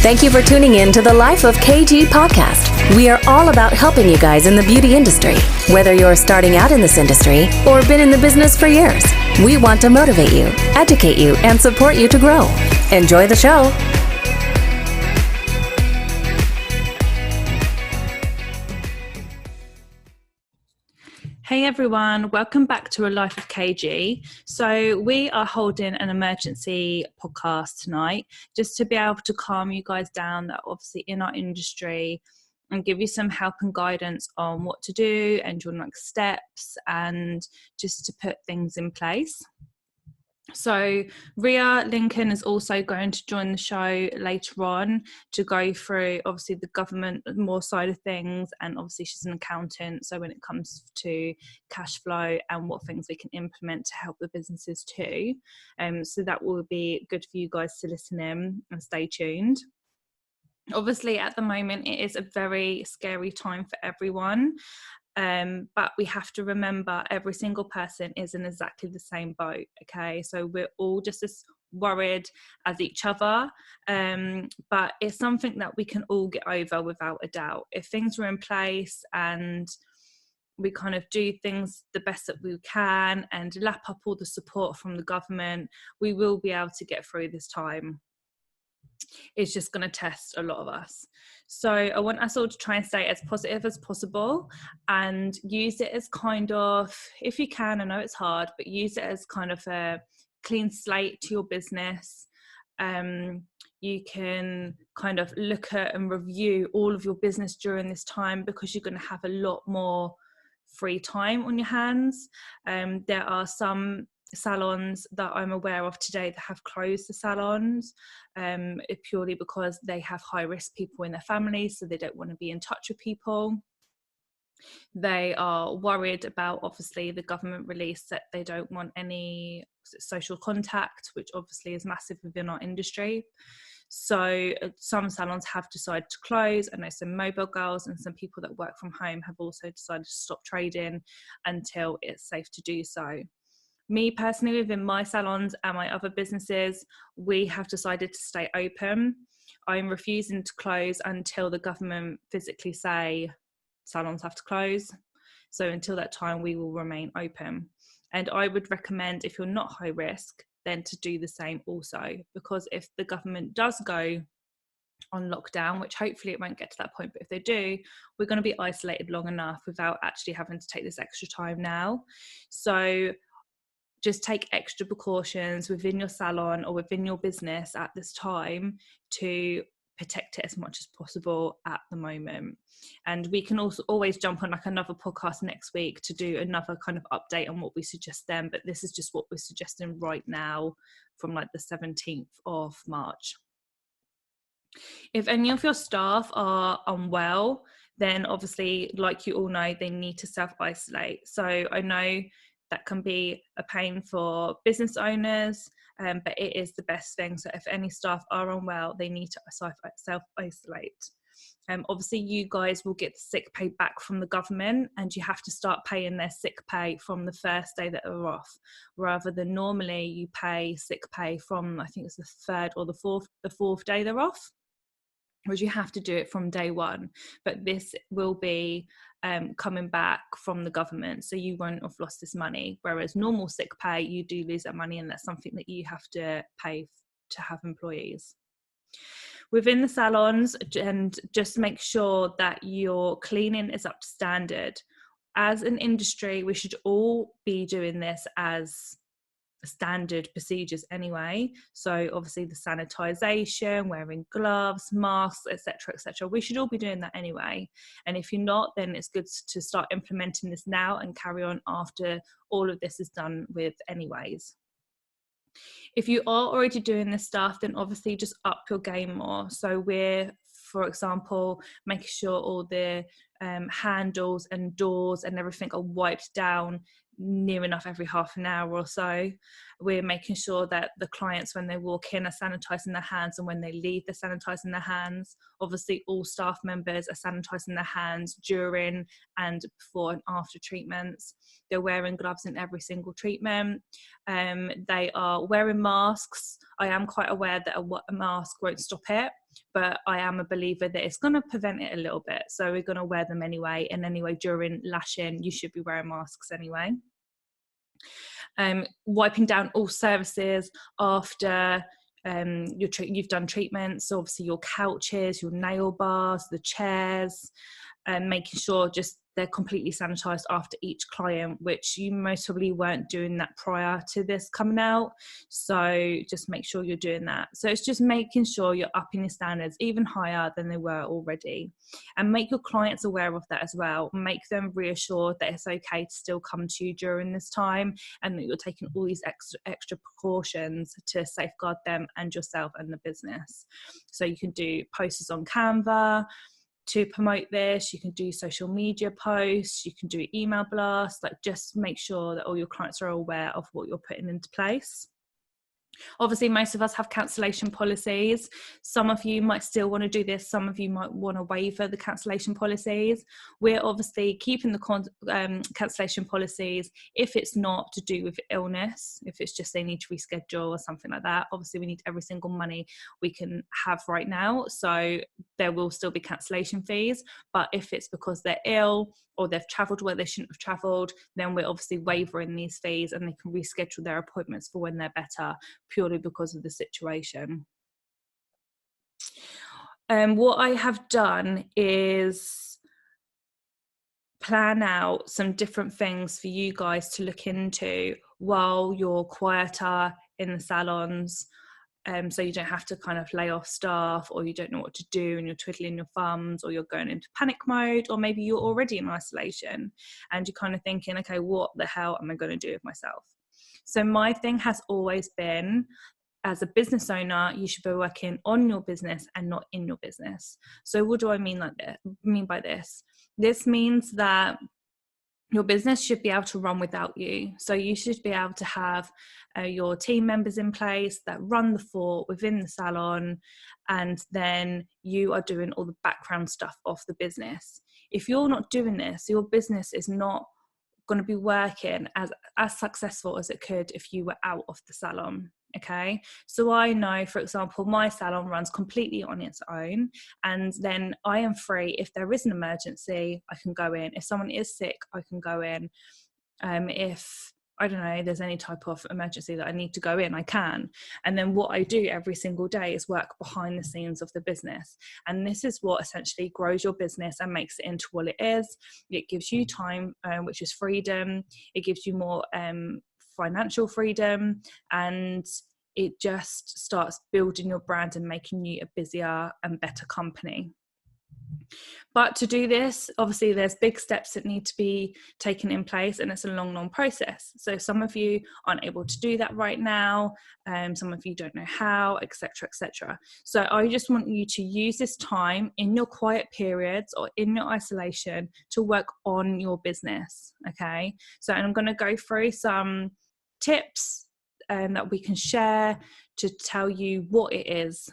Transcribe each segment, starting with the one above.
Thank you for tuning in to the Life of KG podcast. We are all about helping you guys in the beauty industry. Whether you're starting out in this industry or been in the business for years, we want to motivate you, educate you, and support you to grow. Enjoy the show. Hey everyone, welcome back to A Life of KG. So we are holding an emergency podcast tonight just to be able to calm you guys down that obviously in our industry and give you some help and guidance on what to do and your next steps and just to put things in place. So Ria Lincoln is also going to join the show later on to go through obviously the government more side of things, and obviously she's an accountant, so when it comes to cash flow and what things we can implement to help the businesses too, so that will be good for you guys to listen in and stay tuned. Obviously at the moment it is a very scary time for everyone. But we have to remember every single person is in exactly the same boat, okay? So we're all just as worried as each other, but it's something that we can all get over without a doubt. If things are in place and we kind of do things the best that we can and lap up all the support from the government, we will be able to get through this time. It's just going to test a lot of us. So I want us all to try and stay as positive as possible and use it as kind of, if you can, I know it's hard, but use it as kind of a clean slate to your business. You can kind of look at and review all of your business during this time because you're going to have a lot more free time on your hands. There are some salons that I'm aware of today that have closed the salons purely because they have high risk people in their families, so they don't want to be in touch with people. They are worried about obviously the government release that they don't want any social contact, which obviously is massive within our industry. So some salons have decided to close. I know some mobile girls and some people that work from home have also decided to stop trading until it's safe to do so. Me personally, within my salons and my other businesses, we have decided to stay open. I'm refusing to close until the government physically say salons have to close. So until that time, we will remain open. And I would recommend, if you're not high risk, then to do the same also, because if the government does go on lockdown, which hopefully it won't get to that point, but if they do, we're going to be isolated long enough without actually having to take this extra time now. So just take extra precautions within your salon or within your business at this time to protect it as much as possible at the moment. And we can also always jump on like another podcast next week to do another kind of update on what we suggest then, but this is just what we're suggesting right now from like the 17th of March. If any of your staff are unwell, then obviously, like you all know, they need to self-isolate. So I know that can be a pain for business owners, but it is the best thing. So if any staff are unwell, they need to self-isolate. Obviously, you guys will get the sick pay back from the government, and you have to start paying their sick pay from the first day that they're off, rather than normally you pay sick pay from, I think it's the third or the fourth day they're off, whereas you have to do it from day one. But this will be coming back from the government, so you won't have lost this money, whereas normal sick pay, you do lose that money, and that's something that you have to pay to have employees within the salons. And just make sure that your cleaning is up to standard. As an industry, we should all be doing this as standard procedures anyway. So obviously the sanitization, wearing gloves, masks, etc., we should all be doing that anyway. And if you're not, then it's good to start implementing this now and carry on after all of this is done with anyways. If you are already doing this stuff, then obviously just up your game more. So we're, for example, making sure all the handles and doors and everything are wiped down near enough every half an hour or so. We're making sure that the clients, when they walk in, are sanitising their hands, and when they leave, they're sanitising their hands. Obviously, all staff members are sanitising their hands during and before and after treatments. They're wearing gloves in every single treatment. They are wearing masks. I am quite aware that a mask won't stop it, but I am a believer that it's going to prevent it a little bit. So we're going to wear them anyway. And anyway, during lashing, you should be wearing masks anyway. Wiping down all surfaces after you've done treatments. So obviously your couches, your nail bars, the chairs, and making sure just they're completely sanitized after each client, which you most probably weren't doing that prior to this coming out. So just make sure you're doing that. So it's just making sure you're upping your standards even higher than they were already, and make your clients aware of that as well. Make them reassured that it's okay to still come to you during this time, and that you're taking all these extra precautions to safeguard them and yourself and the business. So you can do posters on Canva to promote this. You can do social media posts, you can do email blasts, like just make sure that all your clients are aware of what you're putting into place. Obviously, most of us have cancellation policies. Some of you might still want to do this. Some of you might want to waiver the cancellation policies. We're obviously keeping the cancellation policies if it's not to do with illness, if it's just they need to reschedule or something like that. Obviously, we need every single money we can have right now. So there will still be cancellation fees. But if it's because they're ill or they've travelled where they shouldn't have travelled, then we're obviously waivering these fees, and they can reschedule their appointments for when they're better, purely because of the situation. What I have done is plan out some different things for you guys to look into while you're quieter in the salons. So you don't have to kind of lay off staff, or you don't know what to do and you're twiddling your thumbs, or you're going into panic mode, or maybe you're already in isolation and you're kind of thinking, okay, what the hell am I going to do with myself? So my thing has always been, as a business owner, you should be working on your business and not in your business. So what do I mean by this? This means that your business should be able to run without you. So you should be able to have your team members in place that run the fort within the salon, and then you are doing all the background stuff of the business. If you're not doing this, your business is not going to be working as successful as it could if you were out of the salon. Okay, so I know, for example, my salon runs completely on its own, and then I am free. If there is an emergency, I can go in. If someone is sick, I can go in. If I don't know, there's any type of emergency that I need to go in, I can. And then what I do every single day is work behind the scenes of the business. And this is what essentially grows your business and makes it into what it is. It gives you time, which is freedom. It gives you more financial freedom, and it just starts building your brand and making you a busier and better company. But to do this, obviously there's big steps that need to be taken in place, and it's a long process. So some of you aren't able to do that right now, some of you don't know how, etc. So I just want you to use this time in your quiet periods or in your isolation to work on your business. Okay, so I'm going to go through some tips that we can share to tell you what it is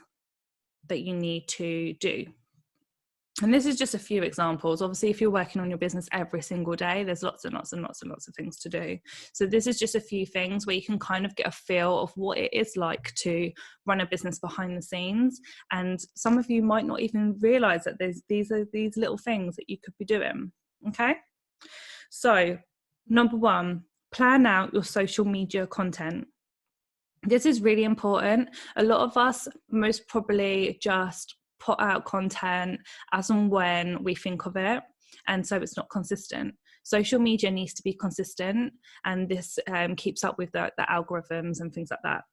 that you need to do. And this is just a few examples. Obviously, if you're working on your business every single day, there's lots and lots of things to do. So this is just a few things where you can kind of get a feel of what it is like to run a business behind the scenes. And some of you might not even realize that these are these little things that you could be doing. Okay. So number one, plan out your social media content. This is really important. A lot of us most probably just put out content as and when we think of it, and so it's not consistent. Social media needs to be consistent, and this keeps up with the algorithms and things like that.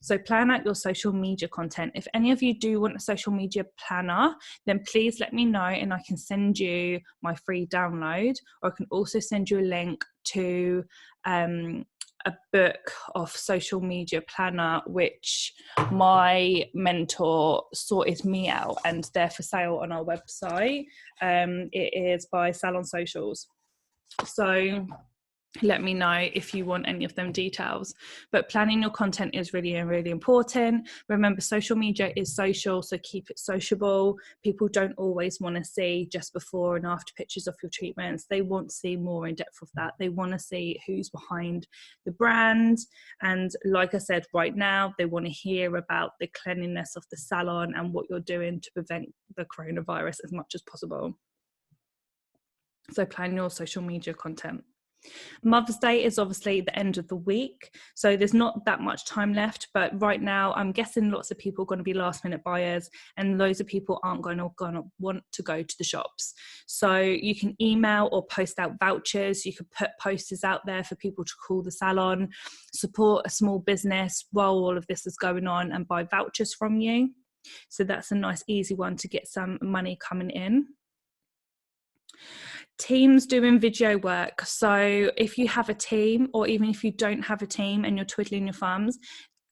So plan out your social media content. If any of you do want a social media planner, then please let me know and I can send you my free download, or I can also send you a link to a book of social media planner, which my mentor sorted me out, and they're for sale on our website. It is by Salon Socials. So let me know if you want any of them details. But planning your content is really, really important. Remember, social media is social, so keep it sociable. People don't always want to see just before and after pictures of your treatments. They want to see more in depth of that. They want to see who's behind the brand. And like I said, right now, they want to hear about the cleanliness of the salon and what you're doing to prevent the coronavirus as much as possible. So plan your social media content. Mother's Day is obviously the end of the week, so there's not that much time left, but right now I'm guessing lots of people are going to be last minute buyers, and loads of people aren't going to want to go to the shops. So you can email or post out vouchers. You could put posters out there for people to call the salon, support a small business while all of this is going on, and buy vouchers from you. So that's a nice easy one to get some money coming in. Teams doing video work. So if you have a team, or even if you don't have a team and you're twiddling your thumbs,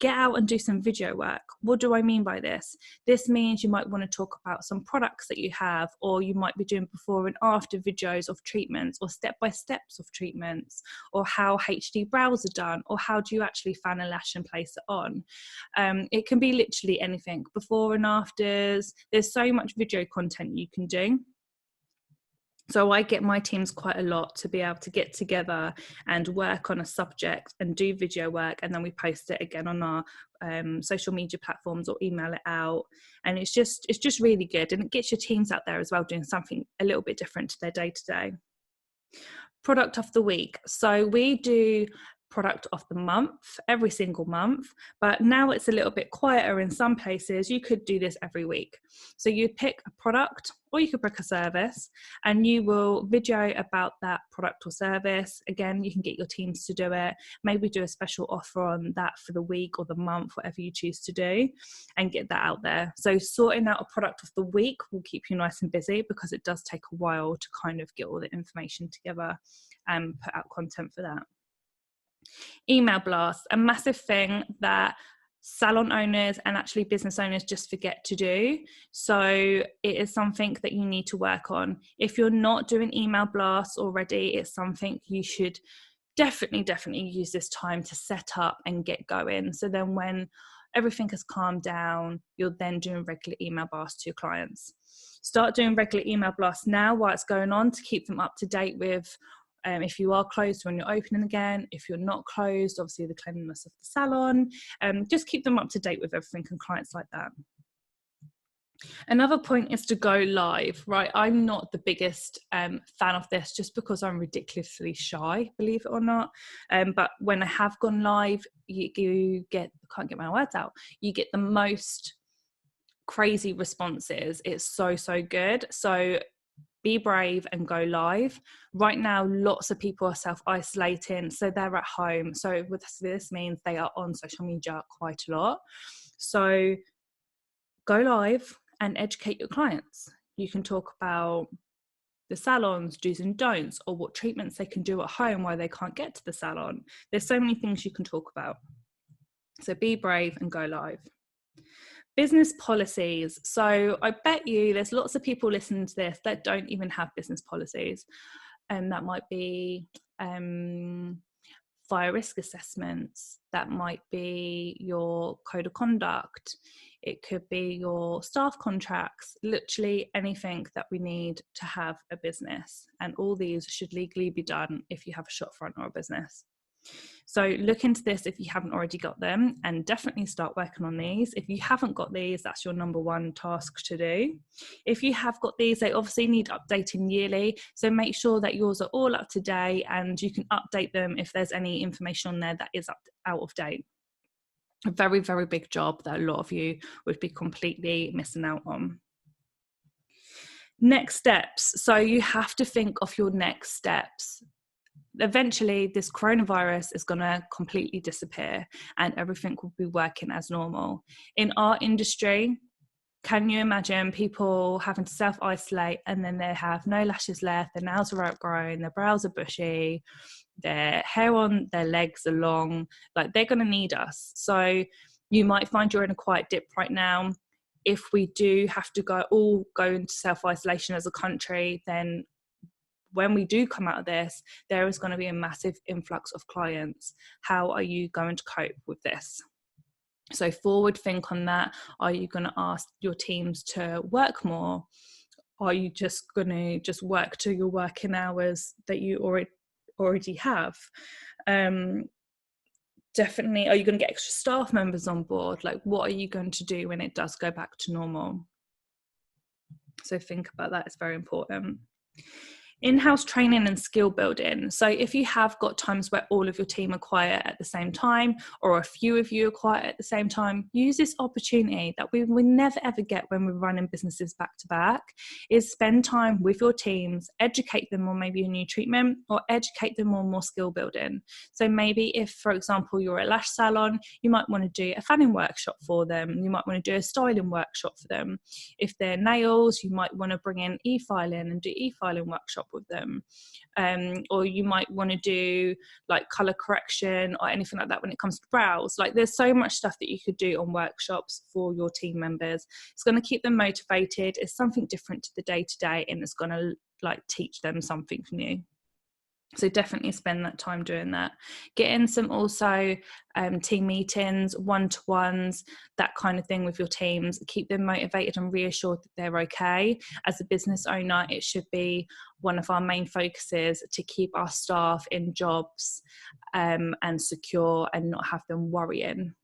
get out and do some video work. What do I mean by this? This means you might want to talk about some products that you have, or you might be doing before and after videos of treatments, or step-by-steps of treatments, or how HD brows are done, or how do you actually fan a lash and place it on. It can be literally anything, before and afters. There's so much video content you can do. So I get my teams quite a lot to be able to get together and work on a subject and do video work, and then we post it again on our social media platforms or email it out. And it's just really good, and it gets your teams out there as well, doing something a little bit different to their day to day. Product of the week. So we do product of the month every single month, but now it's a little bit quieter in some places. You could do this every week. So you'd pick a product, or you could pick a service, and you will video about that product or service. Again, you can get your teams to do it, maybe do a special offer on that for the week or the month, whatever you choose to do, and get that out there. So sorting out a product of the week will keep you nice and busy, because it does take a while to kind of get all the information together and put out content for that. Email blasts, a massive thing that salon owners and actually business owners just forget to do. So it is something that you need to work on. If you're not doing email blasts already, it's something you should definitely use this time to set up and get going. So then when everything has calmed down, you're then doing regular email blasts to your clients. Start doing regular email blasts now while it's going on, to keep them up to date with if you are closed, when you're opening again. If you're not closed, obviously the cleanliness of the salon. Just keep them up to date with everything and clients like that. Another point is to go live, right? I'm not the biggest fan of this, just because I'm ridiculously shy, believe it or not. But when I have gone live, you get, I can't get my words out, you get the most crazy responses. It's so good. So be brave and go live. Right now, lots of people are self-isolating, so they're at home. So this means they are on social media quite a lot. So go live and educate your clients. You can talk about the salon's do's and don'ts, or what treatments they can do at home while they can't get to the salon. There's so many things you can talk about. So be brave and go live. Business policies. So I bet you there's lots of people listening to this that don't even have business policies. And that might be fire risk assessments. That might be your code of conduct. It could be your staff contracts, literally anything that we need to have a business. And all these should legally be done if you have a shop front or a business. So look into this if you haven't already got them, and definitely start working on these. If you haven't got these, that's your number one task to do. If you have got these, they obviously need updating yearly. So make sure that yours are all up to date, and you can update them if there's any information on there that is out of date. A very big job that a lot of you would be completely missing out on. Next steps. So you have to think of your next steps. Eventually this coronavirus is going to completely disappear and everything will be working as normal. In our industry, can you imagine people having to self-isolate and then they have no lashes left, their nails are outgrown, their brows are bushy, their hair on their legs are long? Like, they're going to need us. So you might find you're in a quiet dip right now. If we do have to go into self-isolation as a country, then when we do come out of this, there is going to be a massive influx of clients. How are you going to cope with this? So forward think on that. Are you going to ask your teams to work more? Are you just going to just work to your working hours that you already have? Definitely, are you going to get extra staff members on board? Like, what are you going to do when it does go back to normal? So think about that. It's very important. In-house training and skill building. So if you have got times where all of your team are quiet at the same time, or a few of you are quiet at the same time, use this opportunity that we never ever get when we're running businesses back to back, is spend time with your teams, educate them on maybe a new treatment, or educate them on more skill building. So maybe if, for example, you're a lash salon, you might want to do a fanning workshop for them. You might want to do a styling workshop for them. If they're nails, you might want to bring in e-filing and do e-filing workshop with them, or you might want to do like color correction or anything like that when it comes to brows. Like, there's so much stuff that you could do on workshops for your team members. It's going to keep them motivated. It's something different to the day-to-day, and it's going to like teach them something new. So definitely spend that time doing that. Get in some also team meetings, one-to-ones, that kind of thing with your teams. Keep them motivated and reassured that they're okay. As a business owner, it should be one of our main focuses to keep our staff in jobs and secure, and not have them worrying.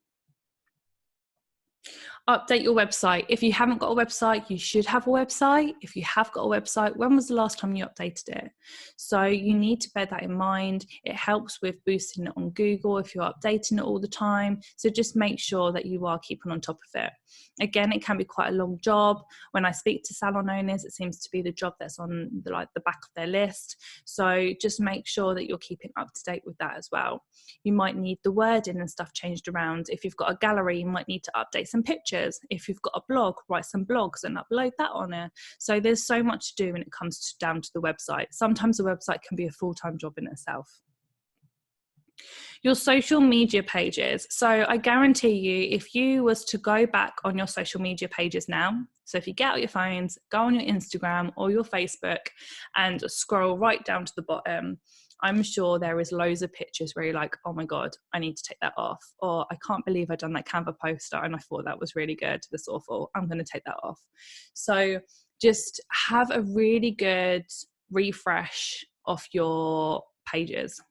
Update your website. If you haven't got a website, you should have a website. If you have got a website, when was the last time you updated it? So you need to bear that in mind. It helps with boosting it on Google if you're updating it all the time. So just make sure that you are keeping on top of it. Again, it can be quite a long job. When I speak to salon owners, it seems to be the job that's on the back of their list. So just make sure that you're keeping up to date with that as well. You might need the wording and stuff changed around. If you've got a gallery, you might need to update some pictures. If you've got a blog, write some blogs and upload that on it. So there's so much to do when it comes down to the website. Sometimes a website can be a full-time job in itself. Your social media pages. So I guarantee you, if you was to go back on your social media pages now, so if you get out your phones, go on your Instagram or your Facebook and scroll right down to the bottom, I'm sure there is loads of pictures where you're like, oh my God, I need to take that off. Or I can't believe I've done that Canva poster and I thought that was really good. That's awful. I'm going to take that off. So just have a really good refresh of your pages.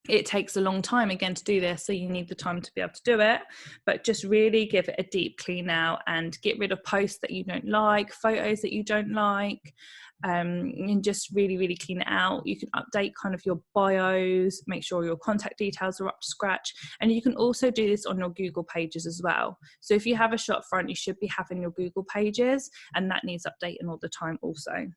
It takes a long time again to do this, so you need the time to be able to do it, but just really give it a deep clean out and get rid of posts that you don't like, photos that you don't like, and just really, really clean it out. You can update kind of your bios, make sure your contact details are up to scratch, and you can also do this on your Google pages as well. So if you have a shop front, you should be having your Google pages, and that needs updating all the time also.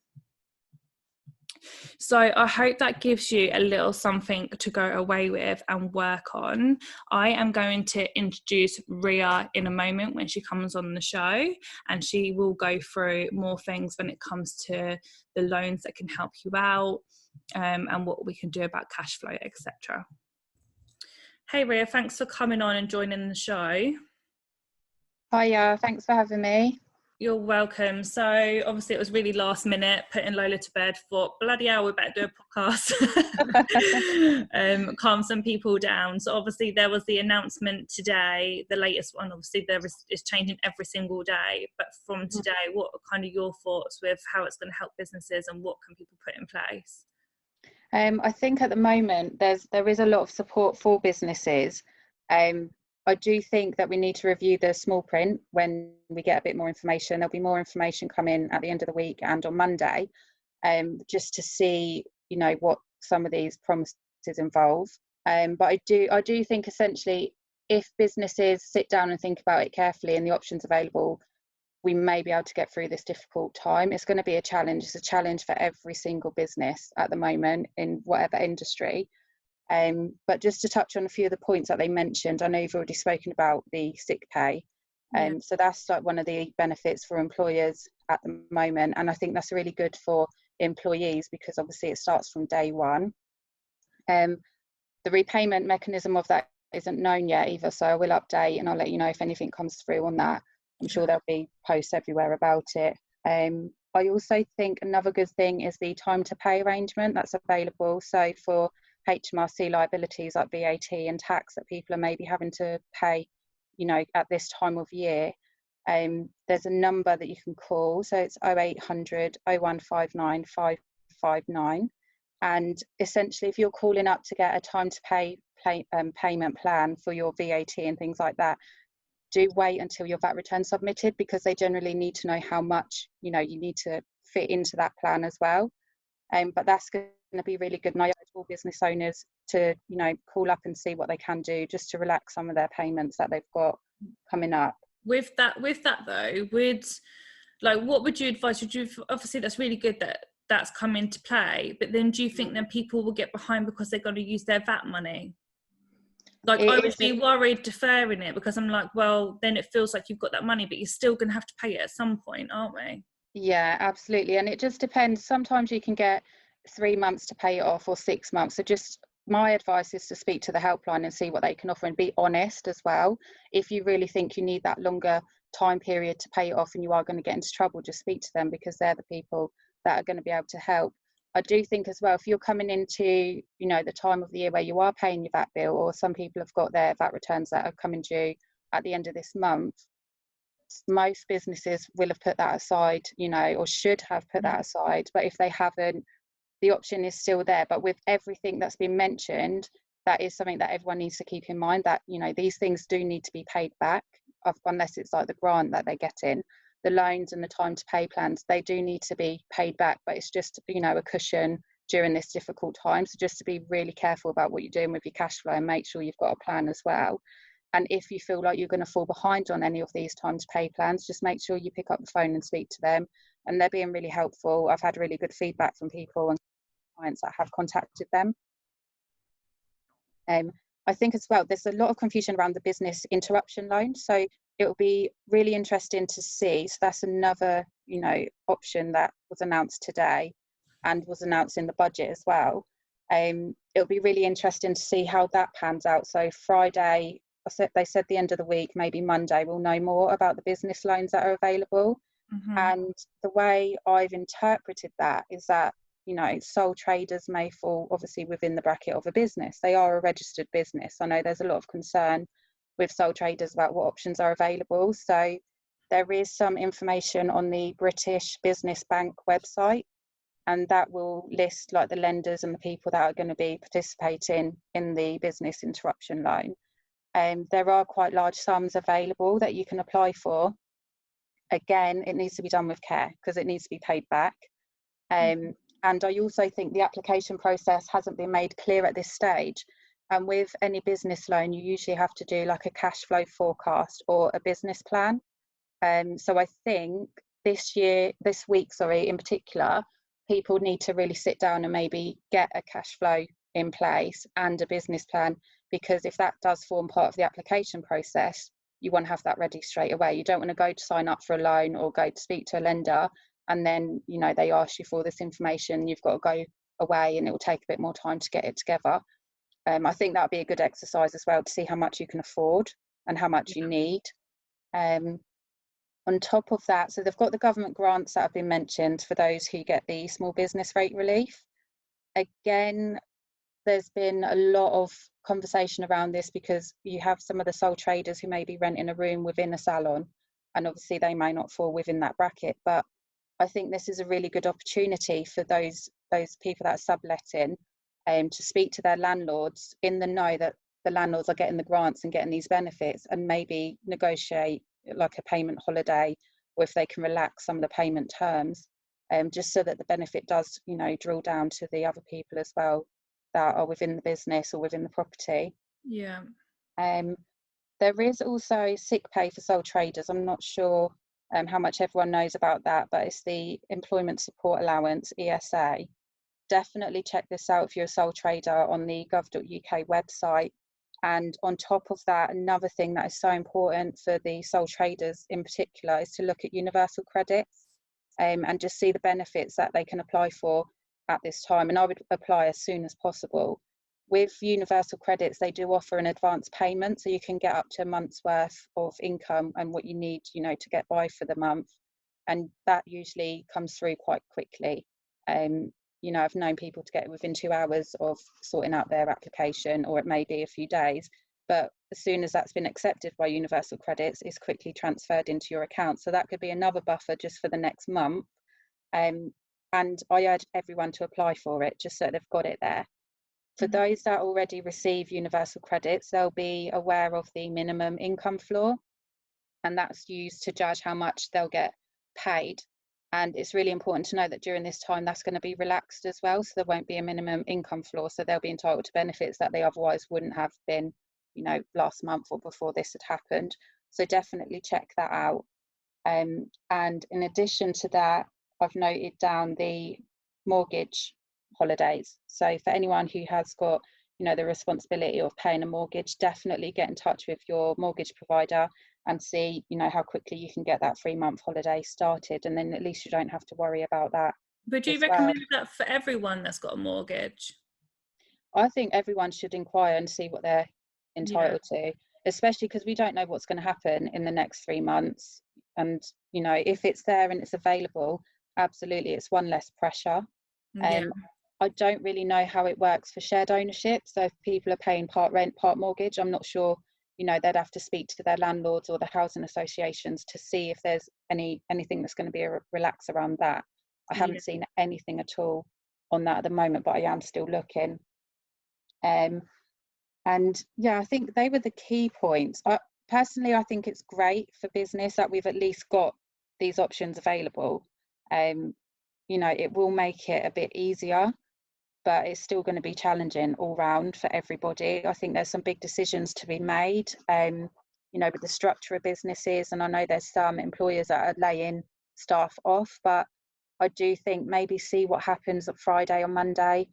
So I hope that gives you a little something to go away with and work on. I am going to introduce Ria in a moment when she comes on the show, and she will go through more things when it comes to the loans that can help you out, and what we can do about cash flow, etc. Hey Ria, thanks for coming on and joining the show. Hiya, thanks for having me. You're welcome. So obviously it was really last minute, putting Lola to bed, thought bloody hell, we better do a podcast. Calm some people down. So obviously there was the announcement today, the latest one. Obviously there is changing every single day, but from today, what are kind of your thoughts with how it's going to help businesses and what can people put in place? I think at the moment there is a lot of support for businesses. I do think that we need to review the small print when we get a bit more information. There'll be more information coming at the end of the week and on Monday, just to see, what some of these promises involve. But I do think essentially, if businesses sit down and think about it carefully and the options available, we may be able to get through this difficult time. It's going to be a challenge. It's a challenge for every single business at the moment in whatever industry. But just to touch on a few of the points that they mentioned, I know you've already spoken about the sick pay. So that's like one of the benefits for employers at the moment. And I think that's really good for employees because obviously it starts from day one. The repayment mechanism of that isn't known yet either. So I will update and I'll let you know if anything comes through on that. I'm sure there'll be posts everywhere about it. I also think another good thing is the time to pay arrangement that's available. So for HMRC liabilities like VAT and tax that people are maybe having to pay, at this time of year, there's a number that you can call. So it's 0800 0159 559. And essentially, if you're calling up to get a time to pay payment plan for your VAT and things like that, do wait until your VAT return submitted, because they generally need to know how much you need to fit into that plan as well. But that's going to be really good. And I urge all business owners to call up and see what they can do just to relax some of their payments that they've got coming up. With that though, what would you advise? Obviously that's really good that that's come into play, but then do you think then people will get behind because they're going to use their VAT money? I would be worried deferring it, because I'm like, well, then it feels like you've got that money, but you're still going to have to pay it at some point, aren't we? Yeah, absolutely. And it just depends. Sometimes you can get 3 months to pay it off, or 6 months. So just my advice is to speak to the helpline and see what they can offer, and be honest as well. If you really think you need that longer time period to pay it off and you are going to get into trouble, just speak to them, because they're the people that are going to be able to help. I do think as well, if you're coming into the time of the year where you are paying your VAT bill, or some people have got their VAT returns that are coming due at the end of this month, most businesses will have put that aside, or should have put that aside. But if they haven't, the option is still there. But with everything that's been mentioned, that is something that everyone needs to keep in mind, that these things do need to be paid back, unless it's like the grant that they get in. The loans and the time to pay plans, they do need to be paid back, but it's just a cushion during this difficult time. So just to be really careful about what you're doing with your cash flow, and make sure you've got a plan as well. And if you feel like you're going to fall behind on any of these time to pay plans, just make sure you pick up the phone and speak to them, and they're being really helpful. I've had really good feedback from people and clients that have contacted them. I think as well, there's a lot of confusion around the business interruption loan. So it will be really interesting to see. So that's another, option that was announced today and was announced in the budget as well. It'll be really interesting to see how that pans out. So Friday, they said the end of the week, maybe Monday, we'll know more about the business loans that are available. Mm-hmm. And the way I've interpreted that is that sole traders may fall obviously within the bracket of a business. They are a registered business. I know there's a lot of concern with sole traders about what options are available. So there is some information on the British Business Bank website, and that will list like the lenders and the people that are going to be participating in the business interruption loan. There are quite large sums available that you can apply for. Again, it needs to be done with care, because it needs to be paid back. And I also think the application process hasn't been made clear at this stage. And with any business loan, you usually have to do like a cash flow forecast or a business plan. So I think this week, in particular, people need to really sit down and maybe get a cash flow in place and a business plan, because if that does form part of the application process, you want to have that ready straight away. You don't want to go to sign up for a loan or go to speak to a lender, and then they ask you for this information, you've got to go away, and it will take a bit more time to get it together. I think that would be a good exercise as well, to see how much you can afford and how much you need. On top of that, so they've got the government grants that have been mentioned for those who get the small business rate relief. Again, there's been a lot of conversation around this, because you have some of the sole traders who may be renting a room within a salon, and obviously they may not fall within that bracket. But I think this is a really good opportunity for those people that are subletting, to speak to their landlords in the know that the landlords are getting the grants and getting these benefits, and maybe negotiate like a payment holiday, or if they can relax some of the payment terms, just so that the benefit does drill down to the other people as well that are within the business or within the property. Yeah. There is also sick pay for sole traders. I'm not sure how much everyone knows about that, but it's the Employment Support Allowance, ESA. Definitely check this out if you're a sole trader on the gov.uk website. And on top of that, another thing that is so important for the sole traders in particular is to look at universal credits, and just see the benefits that they can apply for at this time. And I would apply as soon as possible. With universal credits, they do offer an advance payment, so you can get up to a month's worth of income and what you need, to get by for the month. and that usually comes through quite quickly. You know, I've known people to get it within 2 hours of sorting out their application, or it may be a few days, but as soon as that's been accepted by Universal Credits, it's quickly transferred into your account. So that could be another buffer just for the next month. And I urge everyone to apply for it, just so they've got it there. For those that already receive Universal Credits, they'll be aware of the minimum income floor, and that's used to judge how much they'll get paid. And it's really important to know that during this time, that's going to be relaxed as well. So there won't be a minimum income floor. So they'll be entitled to benefits that they otherwise wouldn't have been, you know, last month or before this had happened. So definitely check that out. And in addition to that, I've noted down the mortgage holidays. So for anyone who has got, you know, the responsibility of paying a mortgage, definitely get in touch with your mortgage provider and see, you know, how quickly you can get that 3-month holiday started, and then at least you don't have to worry about that. Would you recommend that for everyone that's got a mortgage? I think everyone should inquire and see what they're entitled to, especially because we don't know what's going to happen in the next 3 months. And, you know, if it's there and it's available, absolutely, it's one less pressure. I don't really know how it works for shared ownership. So if people are paying part rent, part mortgage, I'm not sure, you know, they'd have to speak to their landlords or the housing associations to see if there's anything that's going to be a relax around that. I haven't seen anything at all on that at the moment, but I am still looking. And yeah, I think they were the key points. Personally, I think it's great for business that we've at least got these options available. You know, it will make it a bit easier, but it's still going to be challenging all round for everybody. I think there's some big decisions to be made, you know, with the structure of businesses. And I know there's some employers that are laying staff off, but I do think maybe see what happens on Friday or Monday,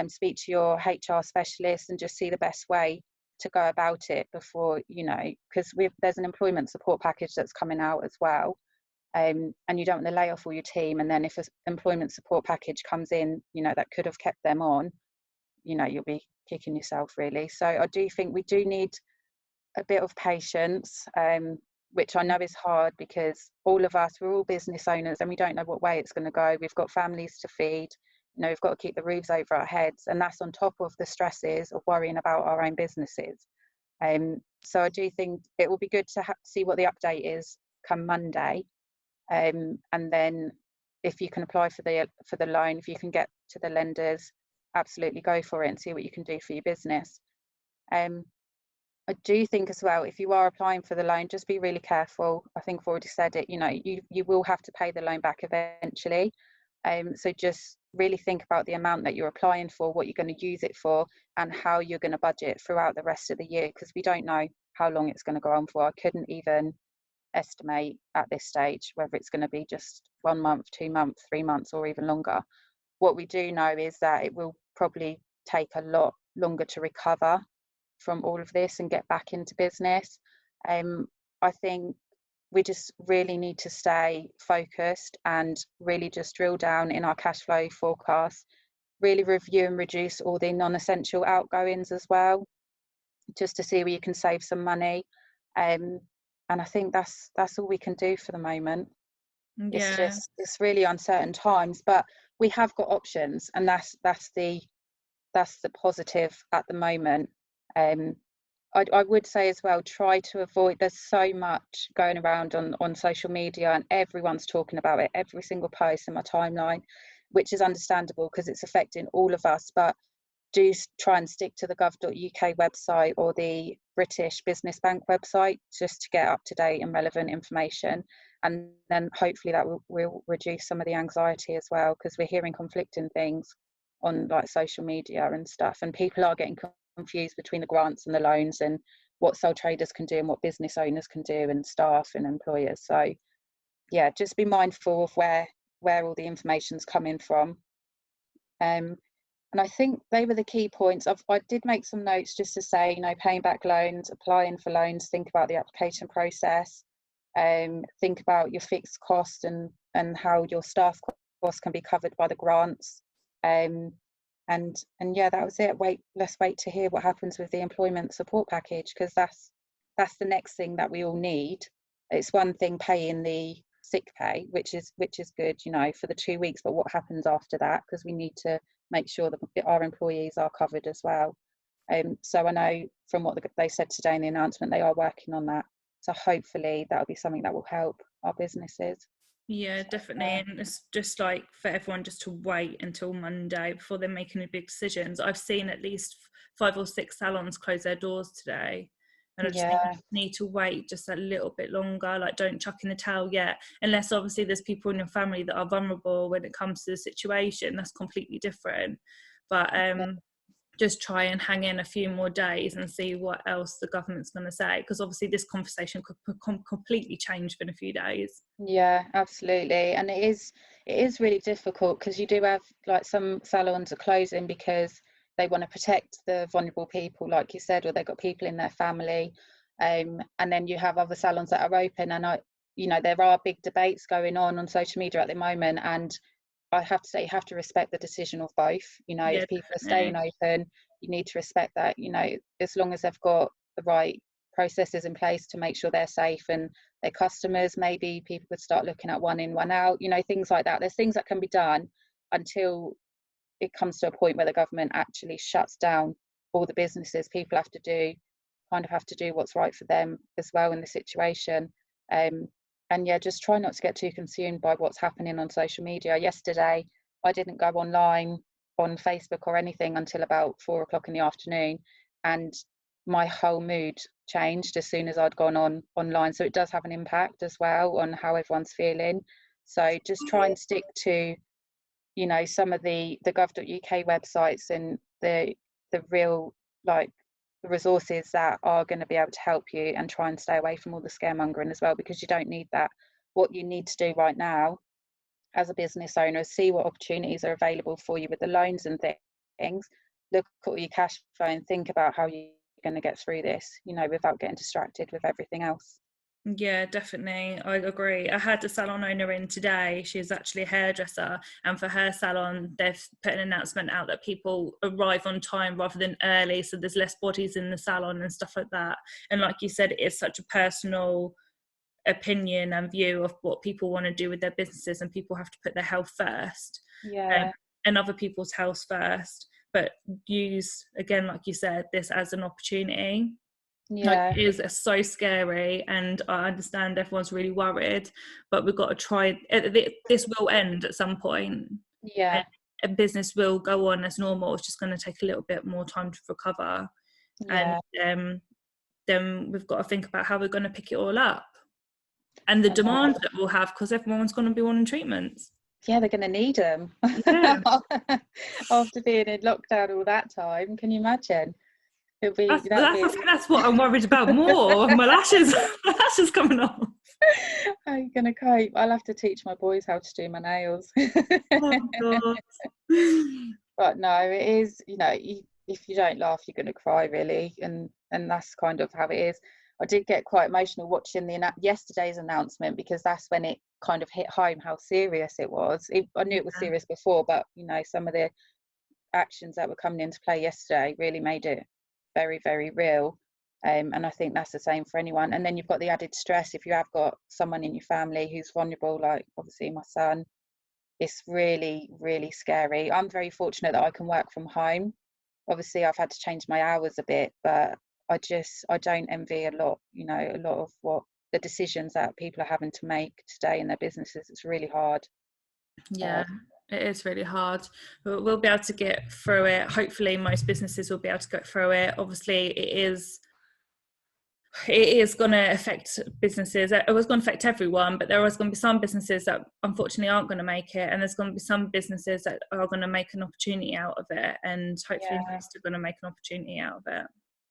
speak to your HR specialist and just see the best way to go about it before, you know, because there's an employment support package that's coming out as well. And you don't want to lay off all your team, and then if an employment support package comes in, you know, that could have kept them on, you know, you'll be kicking yourself really. So I do think we do need a bit of patience, which I know is hard because all of us, we're all business owners and we don't know what way it's going to go. We've got families to feed, you know, we've got to keep the roofs over our heads, and that's on top of the stresses of worrying about our own businesses. So I do think it will be good to see what the update is come Monday. And then if you can apply for the loan, if you can get to the lenders, absolutely go for it and see what you can do for your business. I do think as well, if you are applying for the loan, just be really careful. I think I've already said it, you know, you will have to pay the loan back eventually. So just really think about the amount that you're applying for, what you're going to use it for, and how you're going to budget throughout the rest of the year, because we don't know how long it's going to go on for. I couldn't even estimate at this stage whether it's going to be just 1 month, 2 months, 3 months, or even longer. What we do know is that it will probably take a lot longer to recover from all of this and get back into business. I think we just really need to stay focused and really just drill down in our cash flow forecast, really review and reduce all the non-essential outgoings as well, just to see where you can save some money. And I think that's all we can do for the moment. It's really uncertain times, but we have got options, and that's the positive at the moment. I would say as well, try to avoid, there's so much going around on social media and everyone's talking about it, every single post in my timeline, which is understandable because it's affecting all of us, but do try and stick to the gov.uk website or the British Business Bank website just to get up to date and relevant information. And then hopefully that will reduce some of the anxiety as well, because we're hearing conflicting things on like social media and stuff, and people are getting confused between the grants and the loans and what sole traders can do and what business owners can do and staff and employers. So yeah, just be mindful of where all the information's coming from. And I think they were the key points. I did make some notes just to say, you know, paying back loans, applying for loans, think about the application process, think about your fixed cost and how your staff costs can be covered by the grants. And yeah, that was it. Let's wait to hear what happens with the employment support package, because that's the next thing that we all need. It's one thing paying the sick pay, which is good, you know, for the 2 weeks, but what happens after that, because we need to make sure that our employees are covered as well. So I know from what they said today in the announcement, they are working on that, so hopefully that'll be something that will help our businesses. Yeah, definitely. And it's just like for everyone just to wait until Monday before they're making any big decisions. I've seen at least 5 or 6 salons close their doors today. And I just think you need to wait just a little bit longer. Like, don't chuck in the towel yet, unless obviously there's people in your family that are vulnerable when it comes to the situation. That's completely different. But just try and hang in a few more days and see what else the government's going to say, because obviously this conversation could completely change in a few days. Yeah, absolutely. And it is really difficult, because you do have, like, some salons are closing because they want to protect the vulnerable people, like you said, or they've got people in their family, and then you have other salons that are open. And you know, there are big debates going on social media at the moment, and I have to say, you have to respect the decision of both. You know, if people are staying open, you need to respect that, you know, as long as they've got the right processes in place to make sure they're safe and their customers. Maybe people could start looking at 1 in, 1 out, you know, things like that. There's things that can be done until it comes to a point where the government actually shuts down all the businesses. People have to do what's right for them as well in the situation. And yeah, just try not to get too consumed by what's happening on social media. Yesterday, I didn't go online on Facebook or anything until about 4 o'clock in the afternoon, and my whole mood changed as soon as I'd gone online. So it does have an impact as well on how everyone's feeling. So just try and stick to, you know, some of the gov.uk websites and the real, like, the resources that are going to be able to help you, and try and stay away from all the scaremongering as well, because you don't need that. What you need to do right now as a business owner is see what opportunities are available for you with the loans and things. Look at your cash flow and think about how you're going to get through this, you know, without getting distracted with everything else. Yeah, definitely. I agree. I had a salon owner in today. She's actually a hairdresser, and for her salon, they've put an announcement out that people arrive on time rather than early, so there's less bodies in the salon and stuff like that. And like you said, it is such a personal opinion and view of what people want to do with their businesses, and people have to put their health first, and other people's health first. But use, again, like you said, this as an opportunity. Like, it is so scary, and I understand everyone's really worried, but we've got to try. This will end at some point, and business will go on as normal. It's just going to take a little bit more time to recover, and then we've got to think about how we're going to pick it all up, and the demand that we'll have, because everyone's going to be wanting treatments. Yeah, they're going to need them. After being in lockdown all that time, can you imagine? I think that's what I'm worried about more. My lashes coming off. How are you going to cope? I'll have to teach my boys how to do my nails. Oh, God. But no, it is, you know, if you don't laugh, you're going to cry, really, and that's kind of how it is. I did get quite emotional watching yesterday's announcement, because that's when it kind of hit home how serious it was. I knew it was serious before, but, you know, some of the actions that were coming into play yesterday really made it very, very real. And I think that's the same for anyone. And then you've got the added stress if you have got someone in your family who's vulnerable, like obviously my son. It's really, really scary. I'm very fortunate that I can work from home. Obviously, I've had to change my hours a bit, but I don't envy a lot of what the decisions that people are having to make today in their businesses. It's really hard. Yeah, it is really hard, but we'll be able to get through it. Hopefully most businesses will be able to get through it. Obviously it is going to affect businesses. It was going to affect everyone, but there is going to be some businesses that unfortunately aren't going to make it, and there's going to be some businesses that are going to make an opportunity out of it, and hopefully most are going to make an opportunity out of it.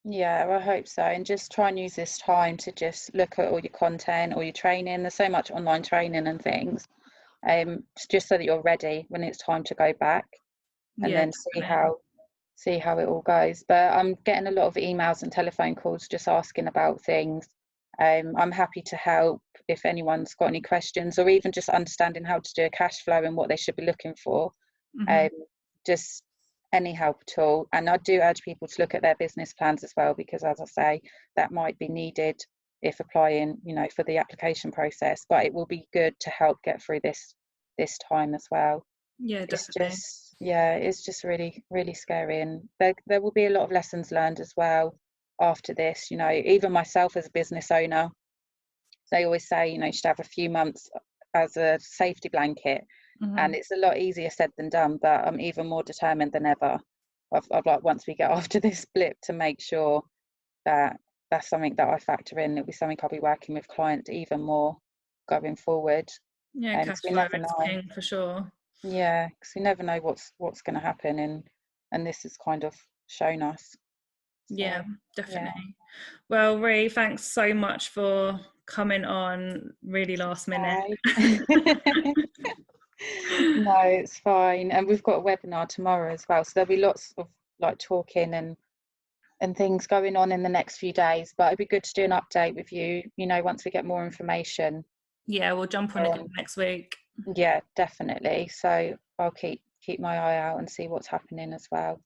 Yeah, I hope so. And just try and use this time to just look at all your content or your training. There's so much online training and things, just so that you're ready when it's time to go back, and then see how it all goes. But I'm getting a lot of emails and telephone calls just asking about things. I'm happy to help if anyone's got any questions, or even just understanding how to do a cash flow and what they should be looking for. Just any help at all. And I do urge people to look at their business plans as well, because as I say, that might be needed if applying, for the application process. But it will be good to help get through this time as well. Yeah, definitely. It's just really, really scary, and there will be a lot of lessons learned as well after this. Even myself as a business owner, they always say, you should have a few months as a safety blanket. And it's a lot easier said than done, but I'm even more determined than ever. I'd like, once we get after this blip, to make sure that that's something that I factor in. It'll be something I'll be working with clients even more going forward. Yeah, cash flow is king for sure. Yeah, because we never know what's going to happen, and this has kind of shown us. So, yeah, definitely. Well, Ree, thanks so much for coming on really last minute. No, it's fine. And we've got a webinar tomorrow as well, so there'll be lots of like talking and things going on in the next few days. But it'd be good to do an update with you, once we get more information. Yeah, we'll jump on again next week. Yeah, definitely. So I'll keep my eye out and see what's happening as well.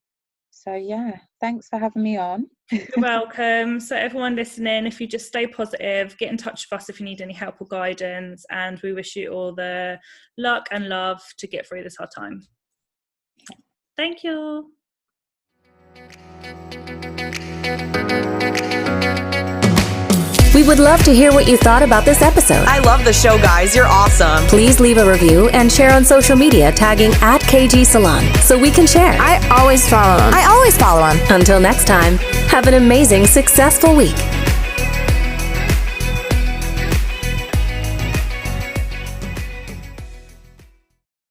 So yeah, thanks for having me on. You're welcome. So everyone listening, if you just stay positive, get in touch with us if you need any help or guidance, and we wish you all the luck and love to get through this hard time. Thank you. We would love to hear what you thought about this episode. I love the show, guys. You're awesome. Please leave a review and share on social media tagging @KG Salon so we can share. I always follow them. Until next time, have an amazing, successful week.